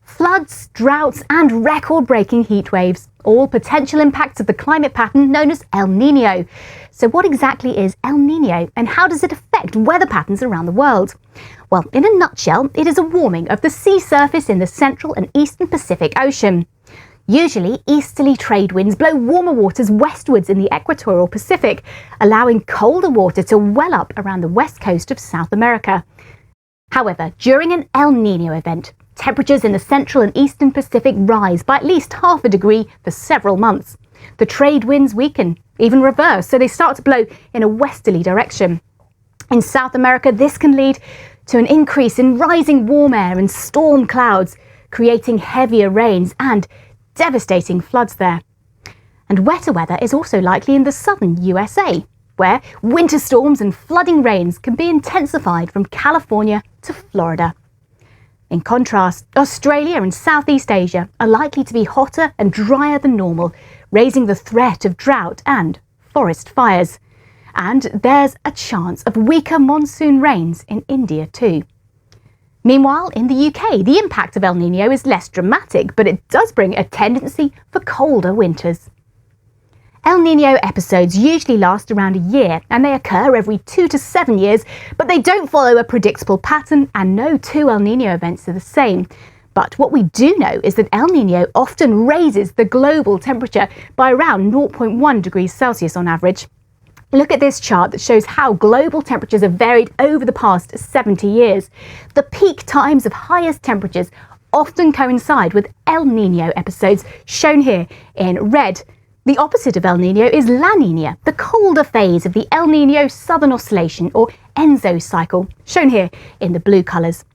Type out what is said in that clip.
Floods, droughts and record-breaking heat waves, all potential impacts of the climate pattern known as El Niño. So what exactly is El Niño and how does it affect weather patterns around the world? Well, in a nutshell, it is a warming of the sea surface in the central and eastern Pacific Ocean. Usually, easterly trade winds blow warmer waters westwards in the equatorial Pacific, allowing colder water to well up around the west coast of South America. However, during an El Niño event, temperatures in the central and eastern Pacific rise by at least half a degree for several months. The trade winds weaken, even reverse, so they start to blow in a westerly direction. In South America, this can lead to an increase in rising warm air and storm clouds, creating heavier rains and devastating floods there. And wetter weather is also likely in the southern USA, where winter storms and flooding rains can be intensified from California to Florida. In contrast, Australia and Southeast Asia are likely to be hotter and drier than normal, raising the threat of drought and forest fires. And there's a chance of weaker monsoon rains in India too. Meanwhile, in the UK, the impact of El Niño is less dramatic, but it does bring a tendency for colder winters. El Niño episodes usually last around a year and they occur every 2 to 7 years, but they don't follow a predictable pattern and no two El Niño events are the same. But what we do know is that El Niño often raises the global temperature by around 0.1 degrees Celsius on average. Look at this chart that shows how global temperatures have varied over the past 70 years. The peak times of highest temperatures often coincide with El Niño episodes, shown here in red. The opposite of El Niño is La Niña, the colder phase of the El Niño Southern Oscillation or ENSO cycle, shown here in the blue colours.